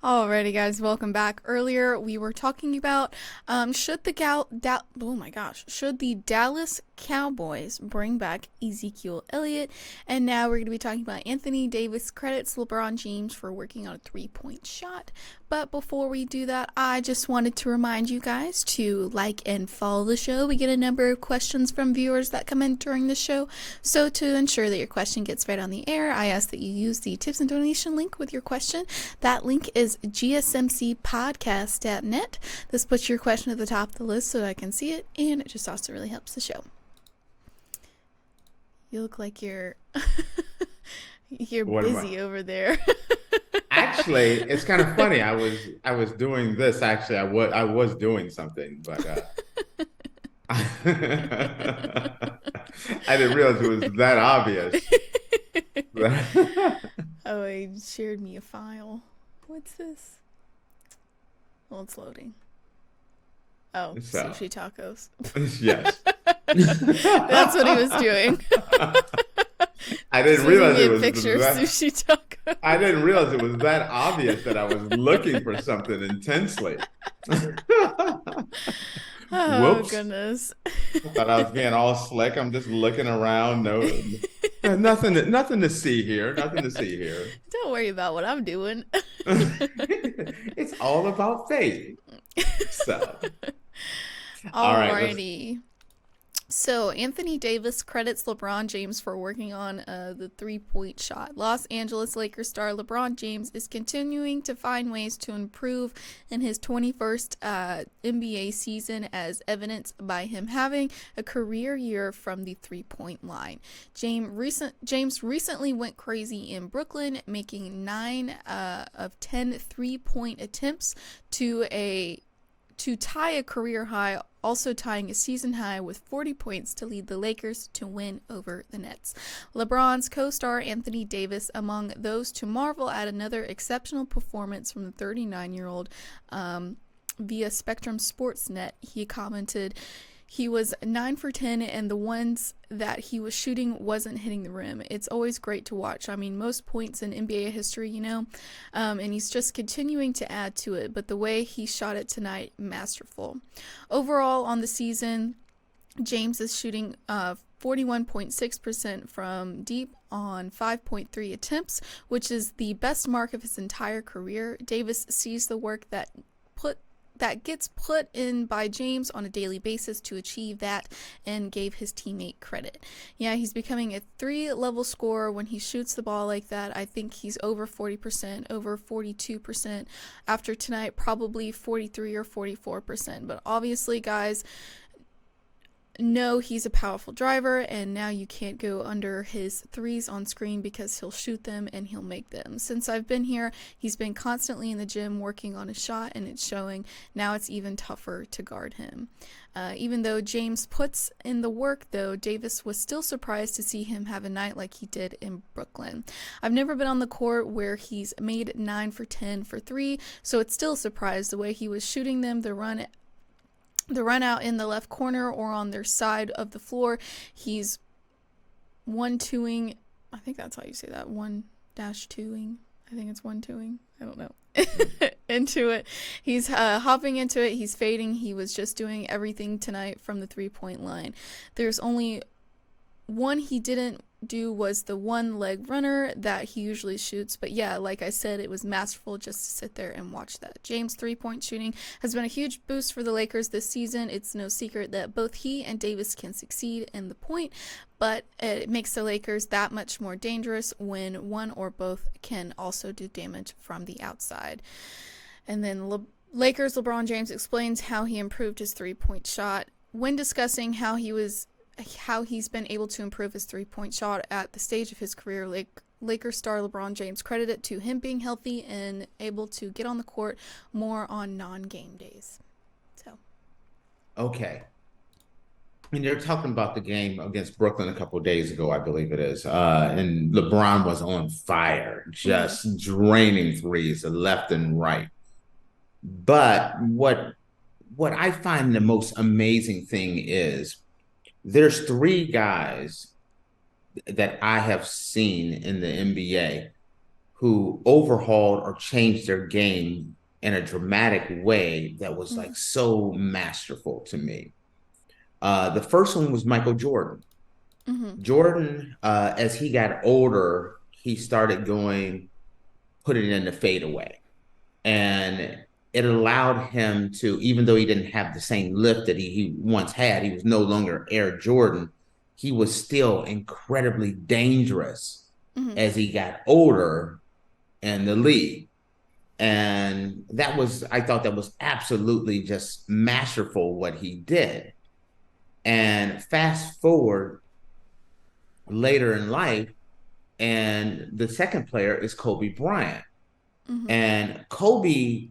Alrighty, guys, welcome back. Earlier, we were talking about should the Dallas Cowboys bring back Ezekiel Elliott, and now we're going to be talking about Anthony Davis credits LeBron James for working on a three-point shot. But before we do that, I just wanted to remind you guys to like and follow the show. We get a number of questions from viewers that come in during the show, so to ensure that your question gets read on the air, I ask that you use the tips and donation link with your question. That link is GSMCPodcast.net. This puts your question at the top of the list so that I can see it, and it just also really helps the show. You look like you're busy over there. Actually, it's kind of funny. I was doing this. Actually, I was doing something, but I didn't realize it was that obvious. Oh, he shared me a file. What's this? Well, it's loading. Oh, So, sushi tacos. yes. That's what he was doing. I didn't Sending realize me it a was picture of that. sushi tacos. I didn't realize it was that obvious that I was looking for something intensely. Oh, Whoops. goodness. I thought I was being all slick. I'm just looking around. No, nothing to see here. Nothing to see here. Don't worry about what I'm doing. It's all about faith. So, all right, Alrighty. So, Anthony Davis credits LeBron James for working on the three-point shot. Los Angeles Lakers star LeBron James is continuing to find ways to improve in his 21st NBA season, as evidenced by him having a career year from the three-point line. James recently went crazy in Brooklyn, making 9 of 10 three-point attempts to tie a career high, also tying a season high with 40 points to lead the Lakers to win over the Nets. LeBron's co-star Anthony Davis among those to marvel at another exceptional performance from the 39-year-old via Spectrum Sportsnet. He commented, "He was 9 for 10, and the ones that he was shooting wasn't hitting the rim. It's always great to watch. I mean, most points in NBA history, and he's just continuing to add to it. But the way he shot it tonight, masterful." Overall, on the season, James is shooting 41.6% from deep on 5.3 attempts, which is the best mark of his entire career. Davis sees the work that gets put in by James on a daily basis to achieve that, and gave his teammate credit. Yeah, he's becoming a 3-level scorer when he shoots the ball like that. I think he's over 40%, over 42%. After tonight, probably 43 or 44%. But obviously, guys, no, he's a powerful driver, and now you can't go under his threes on screen because he'll shoot them and he'll make them. Since I've been here, he's been constantly in the gym working on his shot, and it's showing. Now it's even tougher to guard him. Even though James puts in the work, though, Davis was still surprised to see him have a night like he did in Brooklyn. I've never been on the court where he's made 9 for 10 for 3, so it's still a surprise the way he was shooting them, the run out in the left corner or on their side of the floor. He's 1-2ing. I think that's how you say that. 1-2ing. I think it's 1-2ing. I don't know. Into it. He's hopping into it. He's fading. He was just doing everything tonight from the three-point line. There's only one he didn't do, was the one leg runner that he usually shoots. But yeah, like I said, it was masterful just to sit there and watch that. James' three-point shooting has been a huge boost for the Lakers this season. It's no secret that both he and Davis can succeed in the point, but it makes the Lakers that much more dangerous when one or both can also do damage from the outside. And then Lakers LeBron James explains how he improved his three-point shot when discussing how he's been able to improve his three-point shot at the stage of his career. Lakers star LeBron James credited it to him being healthy and able to get on the court more on non-game days. So, Okay. And they're talking about the game against Brooklyn a couple of days ago, I believe it is. And LeBron was on fire, just draining threes left and right. But what I find the most amazing thing is there's 3 guys that I have seen in the NBA who overhauled or changed their game in a dramatic way that was Mm-hmm. like so masterful to me. The first one was Michael Jordan. Mm-hmm. Jordan, as he got older, he started putting it in the fadeaway. And it allowed him to, even though he didn't have the same lift that he once had, he was no longer Air Jordan. He was still incredibly dangerous Mm-hmm. as he got older in the league. And I thought that was absolutely just masterful what he did. And fast forward later in life, and the second player is Kobe Bryant. Mm-hmm. And Kobe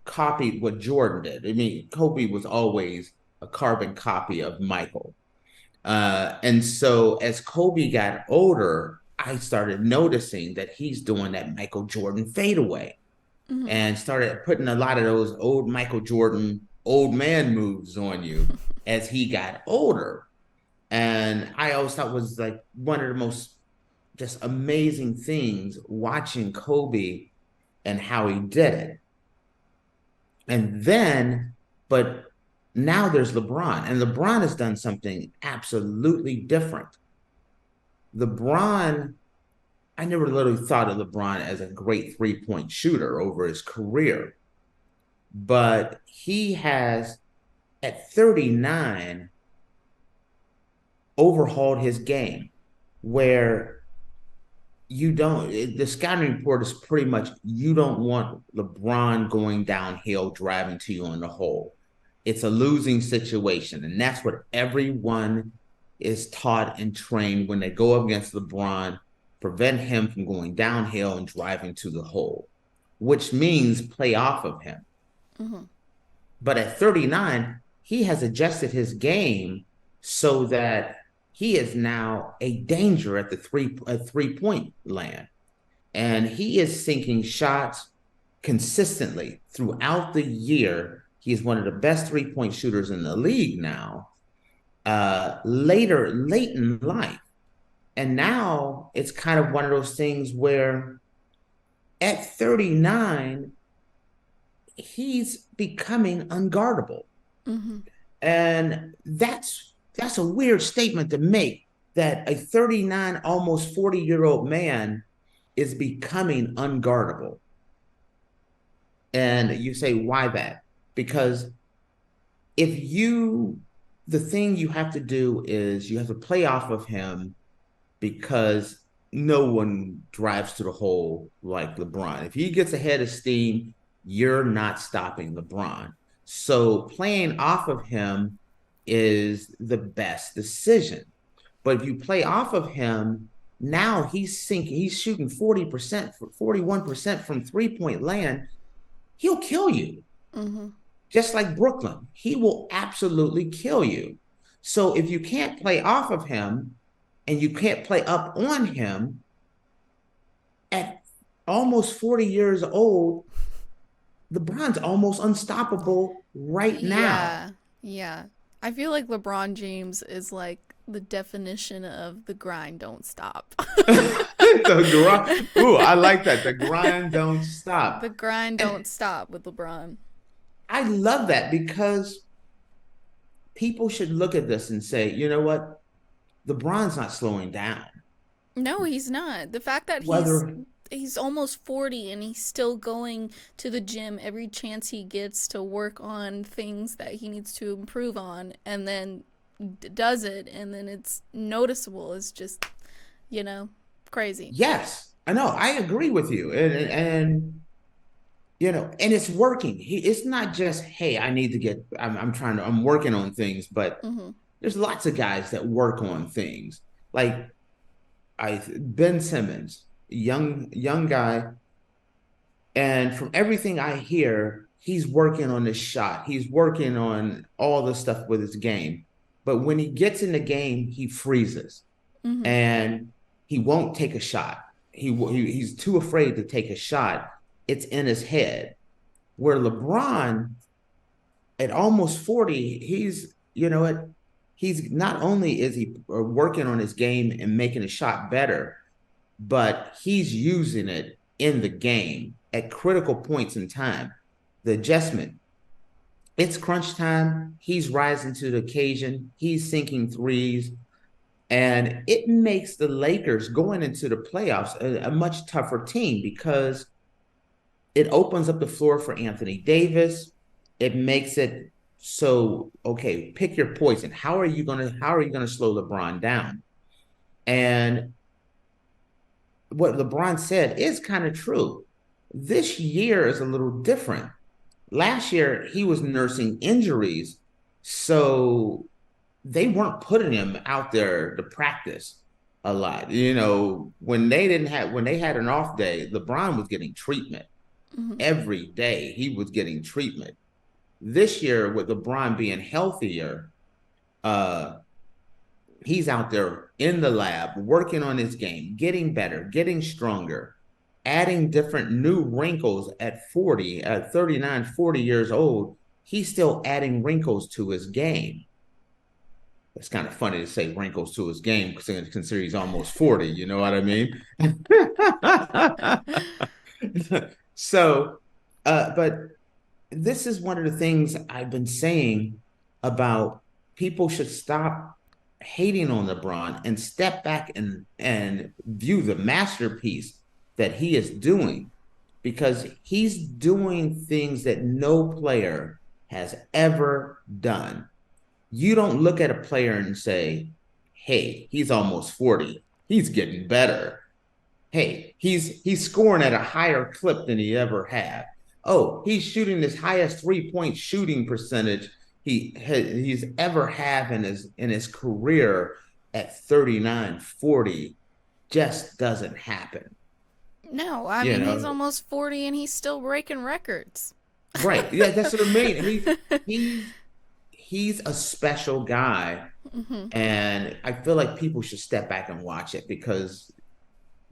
copied what Jordan did. I mean, Kobe was always a carbon copy of Michael. And so as Kobe got older, I started noticing that he's doing that Michael Jordan fadeaway Mm-hmm. and started putting a lot of those old Michael Jordan old man moves on you as he got older. And I always thought was like one of the most just amazing things watching Kobe and how he did it. And then, but now there's LeBron, and LeBron has done something absolutely different. LeBron, I never literally thought of LeBron as a great 3-point shooter over his career, but he has, at 39, overhauled his game where the scouting report is pretty much you don't want LeBron going downhill driving to you on the hole. It's a losing situation. And that's what everyone is taught and trained when they go up against LeBron, prevent him from going downhill and driving to the hole, which means play off of him. Mm-hmm. But at 39, he has adjusted his game so that he is now a danger at the 3-point land. And he is sinking shots consistently throughout the year. He is one of the best 3-point shooters in the league now, late in life. And now it's kind of one of those things where at 39, he's becoming unguardable. Mm-hmm. And that's a weird statement to make, that a 39, almost 40-year-old man is becoming unguardable. And you say, why that? Because the thing you have to do is you have to play off of him, because no one drives to the hole like LeBron. If he gets ahead of steam, you're not stopping LeBron. So playing off of him is the best decision. But if you play off of him, now he's shooting 40%, 41% from 3-point land. He'll kill you. Mm-hmm. Just like Brooklyn. He will absolutely kill you. So if you can't play off of him and you can't play up on him, at almost 40 years old, LeBron's almost unstoppable right now. Yeah. I feel like LeBron James is like the definition of the grind don't stop. The grind. Ooh, I like that. The grind don't stop. The grind And don't stop with LeBron. I love that, because people should look at this and say, you know what? LeBron's not slowing down. No, he's not. The fact that Whether he's almost 40 and he's still going to the gym every chance he gets to work on things that he needs to improve on, and then does it, and then it's noticeable, is just, crazy. yes, I know. I agree with you. And and it's working. It's not just, hey, I'm working on things, but Mm-hmm. there's lots of guys that work on things. Like Ben Simmons, young guy, and from everything I hear, he's working on his shot. He's working on all the stuff with his game. But when he gets in the game, he freezes Mm-hmm. and he won't take a shot. He's too afraid to take a shot. It's in his head. Where LeBron, at almost 40, he's not only is he working on his game and making a shot better, but he's using it in the game at critical points in time. The adjustment. It's crunch time. He's rising to the occasion. He's sinking threes. And it makes the Lakers going into the playoffs a much tougher team because it opens up the floor for Anthony Davis. It makes it so, okay, pick your poison. How are you gonna slow LeBron down? And what LeBron said is kind of true. This year is a little different. Last year, he was nursing injuries, so they weren't putting him out there to practice a lot. When they had an off day, LeBron was getting treatment. Mm-hmm. Every day he was getting treatment. This year, with LeBron being healthier, he's out there in the lab working on his game, getting better, getting stronger, adding different new wrinkles at 40, at 39, 40 years old. He's still adding wrinkles to his game. It's kind of funny to say wrinkles to his game because consider he's almost 40. You know what I mean? So, but this is one of the things I've been saying about people should stop hating on LeBron and step back and view the masterpiece that he is doing, because he's doing things that no player has ever done. You don't look at a player and say, hey, he's almost 40. He's getting better. Hey, he's scoring at a higher clip than he ever had. Oh, he's shooting his highest three-point shooting percentage he's ever had in his career at 39, 40. Just doesn't happen. No, I mean, he's almost 40 and he's still breaking records. Right. Yeah, that's what I mean. He's a special guy. Mm-hmm. And I feel like people should step back and watch it, because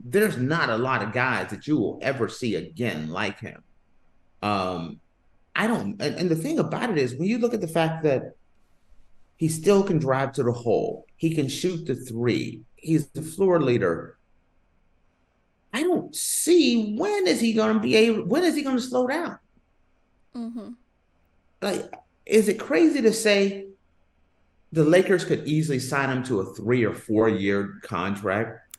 there's not a lot of guys that you will ever see again like him. And the thing about it is, when you look at the fact that he still can drive to the hole, he can shoot the three, he's the floor leader. I don't see when is he going to slow down? Mm-hmm. Like, is it crazy to say the Lakers could easily sign him to a 3 or 4 year contract?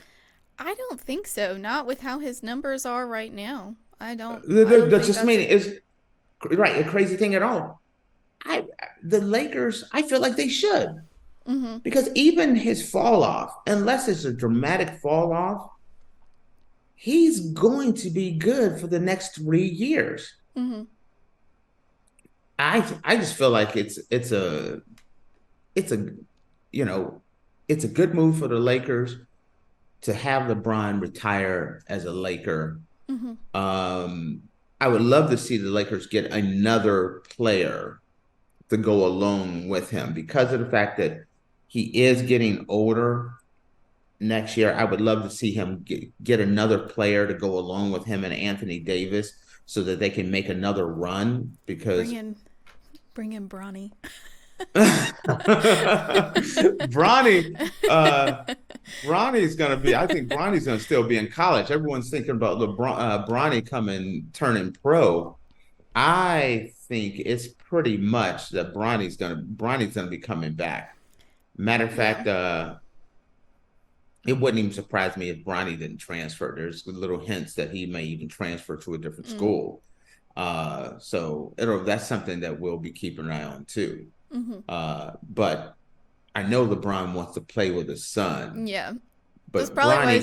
I don't think so. Not with how his numbers are right now. I don't. That's just mean it's right. A crazy thing at all. The Lakers, I feel like they should, mm-hmm. because even his fall off, unless it's a dramatic fall off, he's going to be good for the next 3 years. Mm-hmm. I just feel like it's a good move for the Lakers to have LeBron retire as a Laker. Mm-hmm. I would love to see the Lakers get another player to go along with him, because of the fact that he is getting older. Next year, I would love to see him get another player to go along with him and Anthony Davis, so that they can make another run. Because bring in Bronny. Bronny's gonna be. I think Bronny's gonna still be in college. Everyone's thinking about Bronny turning pro. I think it's pretty much that Bronny's gonna be coming back. Matter of fact, it wouldn't even surprise me if Bronny didn't transfer. There's little hints that he may even transfer to a different school. So that's something that we'll be keeping an eye on too. Mm-hmm. But I know LeBron wants to play with his son. Yeah. But that's probably why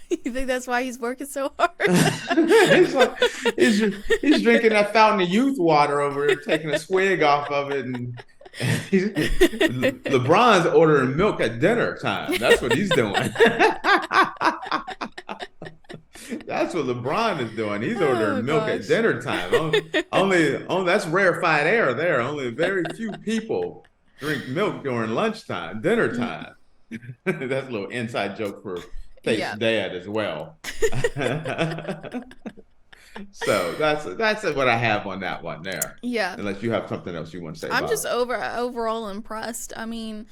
you think that's why he's working so hard? he's drinking that Fountain of Youth water over there, taking a swig off of it, and LeBron's ordering milk at dinner time. That's what he's doing. That's what LeBron is doing. He's ordering milk at dinner time. Only that's rarefied air there. Only very few people drink milk during lunchtime, dinner time. That's a little inside joke for Tate's dad as well. So that's what I have on that one there. Yeah. Unless you have something else you want to say. I'm just overall impressed. I mean,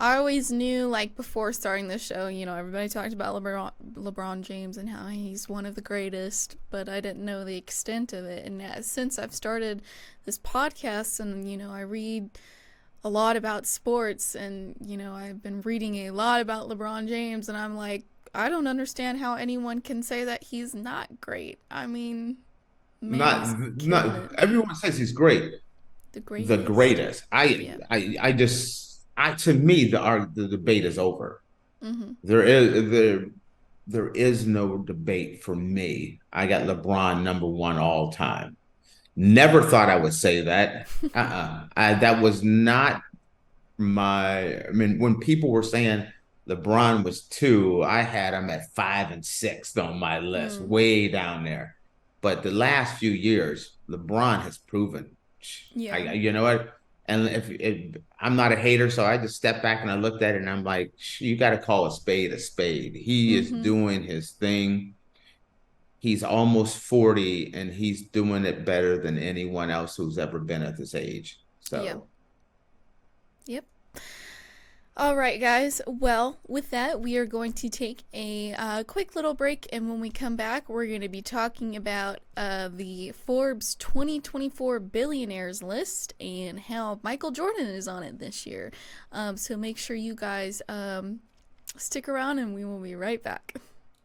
I always knew, like, before starting the show, you know, everybody talked about LeBron James and how he's one of the greatest, but I didn't know the extent of it. And since I've started this podcast and, you know, I read a lot about sports and, you know, I've been reading a lot about LeBron James, and I'm like, I don't understand how anyone can say that he's not great. I mean, man, he's killing Not it. everyone says he's great. The The greatest. greatest. Yeah. I just I to me the debate is over. Mm-hmm. There is no debate for me. I got LeBron number one all time. Never thought I would say that. That was not my. I mean, when people were saying LeBron was two, I had him at five and six on my list, Mm. way down there. But the last few years, LeBron has proven. Yeah. You know what? And if I'm not a hater, so I just stepped back and I looked at it and I'm like, you got to call a spade a spade. He is Mm-hmm. doing his thing. He's almost 40 and he's doing it better than anyone else who's ever been at this age. Yeah. So, Yep. All right, guys. Well, with that, we are going to take a quick little break, and when we come back, we're going to be talking about the Forbes 2024 billionaires list and how Michael Jordan is on it this year. So make sure you guys stick around, and we will be right back.